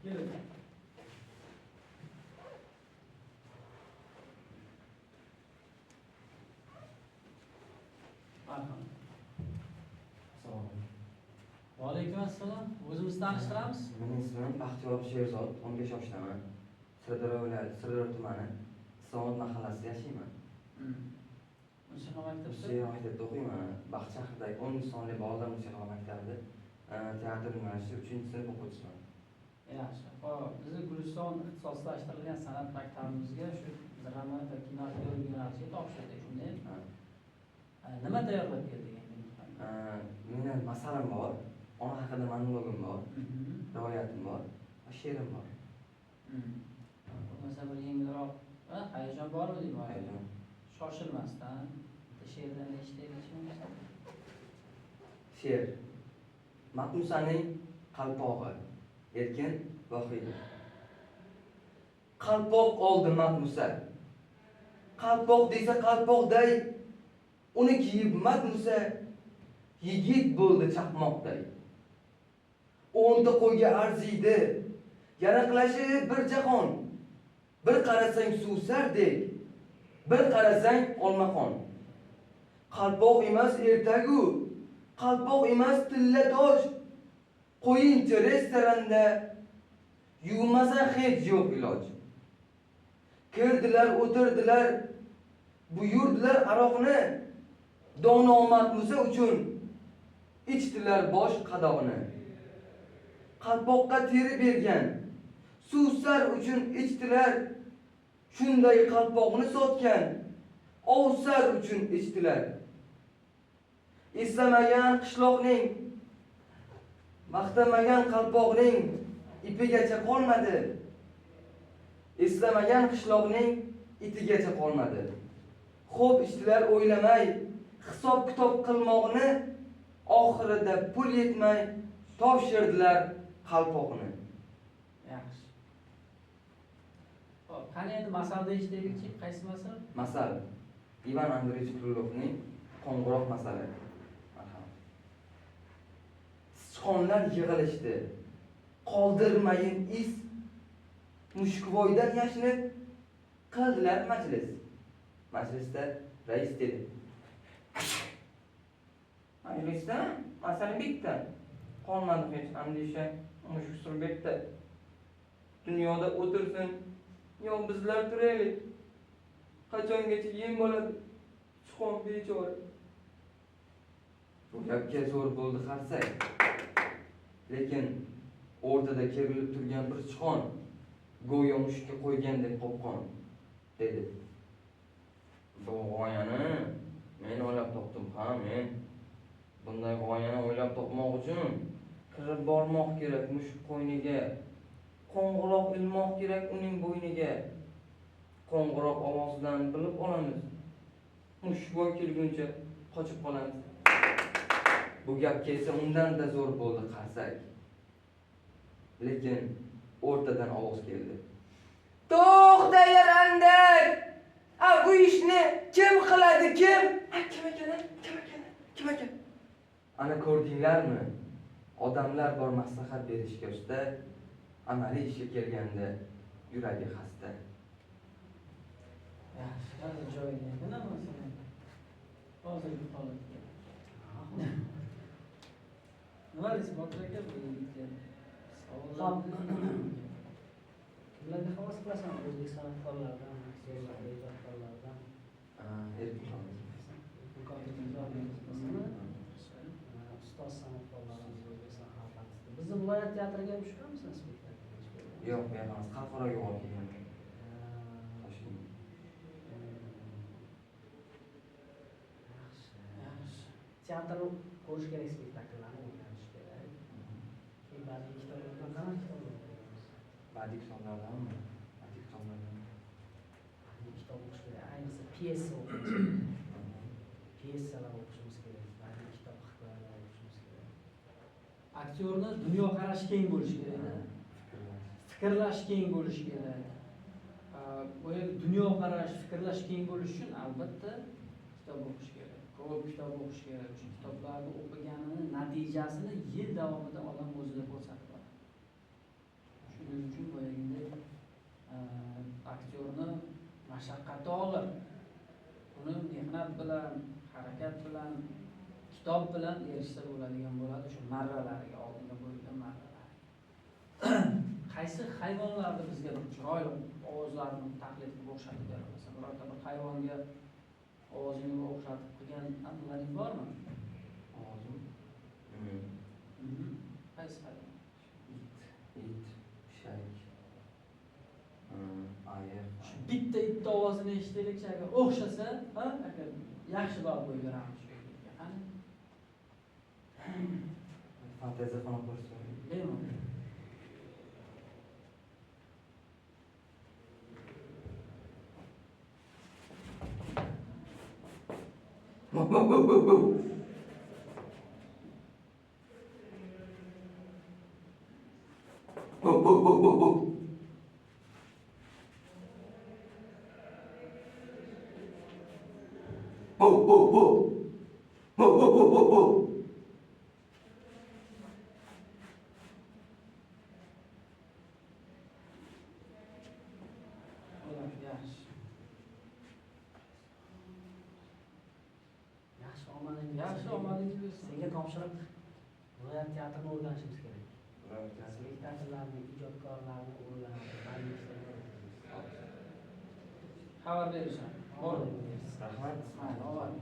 Keling. Marhamat. Va alaykum assalom. O'zimizni tanishtiramiz. Mening ismim Baxtiyor Sherzod, 15 yoshdaman. Sirdaryo viloyati Sirdaryo tumani Islomobod mahallasida yashayman. Musiqa maktabida. Musiqa maktabida o'qiyman. Baxt shahridagi 10 sonli bolalar musiqa maktabida teatr yo'nalishi 3-sinf o'quvchisiman. Yaxshi. Xo'p, bizni Guliston ixtisoslashtirilgan san'at maktabimizga shu drama va kino yo'nalishiga topshirdik, shundaymi? Nima tayyorlab keldik endi? Mening masalam bor, ona haqida monologim bor, rivoyatim bor va she'rim bor. Bo'lmasa bir yengilroq, hayajon bormi deyman? Hayajon. Shoshilmasdan she'rdan eshitaylik. She'r. Matmusaning qalpog'i, Erkin Vohidov. Qalpoq oldi Matmusa. Qalpoq desa qalpoqday, uni kiyib Matmusa yigit bo'ldi chaqmoqday. 10 ta qo'yga arziydi, yaraqlashi bir jahon. Bir qarasang suvsardek, bir qarasang olmaxon. Qalpoq emas ertagu, qalpoq emas tilla tosh. Qo'yinchi restoranda yuvmasa hech yo'q iloj. Kirdilar, o'tirdilar, buyurdilar aroqni. Dono Matmusa uchun ichdilar bosh qadog'ini. Qalpoqqa teri bergan, suvsar uchun ichdilar. Shunday qalpoqni sotgan, ovsar uchun ichdilar. Eslamagan qishloqning, maqtamagan qalpoqning ipigacha qolmadi. Eslamagan qishloqning itigacha qolmadi. Xo'p ishtilar o'ylamay, hisob kitob qilmoqni, oxirida pul yetmay topshirdilar qalpoqni. Yaxshi. Xo'p, qani endi masalda eshitaylikchi, qaysi masal? Masal Ivan Andreyevich Krylovning Qo'ng'iroq masali. Sichqonlar yig'ilishdi. Qoldirmayin is. Mushukvoydan yashinib qildilar majlis. Majlisda rais dedi: "Majlisda masala bitta. Qolmadi hech andisha, mushuk surbetda. Dunyoda o'tirsin, yo bizlar turaylik. Qachongacha yem bo'ladi? Sichqon bechora." Bu gapga zo'r bo'ldi qarsak. Lekin o'rtada kerilib turgan bir sichqon go'yo mushukka qo'ygandek qopqon dedi. Bu g'oyani men o'ylab topdim, men bunday g'oyani o'ylab topmoq uchun kirib bormoq kerak mushuk qo'yniga. Qo'ng'iroq ilmoq kerak uning bo'yniga. Qo'ng'iroq ovozidan bilib olamiz. Mushukvoy kelguncha qochib qolamiz. Bu gapga esa undan da zo'r bo'ldi qarsak. Lekin o'rtadan ovoz keldi. "To'xta yarandak! Bu ishni kim qiladi, kim? Kim ekan? Kim ekan? Ana ko'rdinglarmi? Odamlar bor maslahat berishga usta, amaliy ishga kelganda yuragi xasta." Yaxshi, hozir joyiga nima masalan? Hozirgi holatga. Nima deysiz, Botir aka, bu yigitga? Kimlarga havas qilasan? O'zbek san'atkorlaridan, aktyorlardan, ijodkorlardan. Ustoz san'atkorlarimiz, o'zbek san'at artisti. Bizni viloyat teatriga ham tushganmisiz spektaklga? Yo'q, men emas, xalqaroga olib kelganman. Yaxshi. Teatr ko'rish kerak, spektakllarni o'rganish kerak. Keyin ba'zi kitoblardan qanaqa kitoblar o'qiymiz? Badiiy kitoblardanmi? Kitob o'qish kerak. Ayniqsa pyesa o'qish kerak. Pyesalar o'qishimiz kerak. Badiiy kitob, hikoyalar o'qishimiz kerak. Aktyorni dunyoqarashi keng bo'lishi kerak. Fikrlash keng bo'lishi kerak. Bu dunyoqarash, fikrlash keng bo'lishi uchun albatta kitob o'qish kerak. Ko'p kitob o'qish kerak. Shu kitoblarni o'qiganini natijasini yil davomida odam o'zida ko'rsatadi. Shu shuning uchun boyagidek aktyorni mashaqqati og'ir. Uni mehnat bilan, harakat bilan, kitob bilan erishsa bo'ladigan bo'ladi, shu marralariga, oldinga qo'yilgan marralar. Qaysi hayvonlarni bizga bir chiroyli ovozlarini taqlid qilib o'xshatib beramiz? Birorta bir hayvonga ovozini o'xshatib qilgan an'analar bormi? Ovozim. Qaysi hayvon? It, shak, ayiq. Shu bitta itni ovozini eshitaylik, agar o'xshasa, agar yaxshiroq qo'yib beramiz shu yerga. Qani? Fantaziyaxona ko'rsatadi. Bemalol. Yaxshi omadingiz. Yaxshi omadingiz bo'lsin. Senga topshiriq viloyat teatrini o'rganishimiz kerak. Spektakllarni, ijodkorlarni o'rganib, Xabar berishim. Bor. Rahmat. Mayli, ovoring.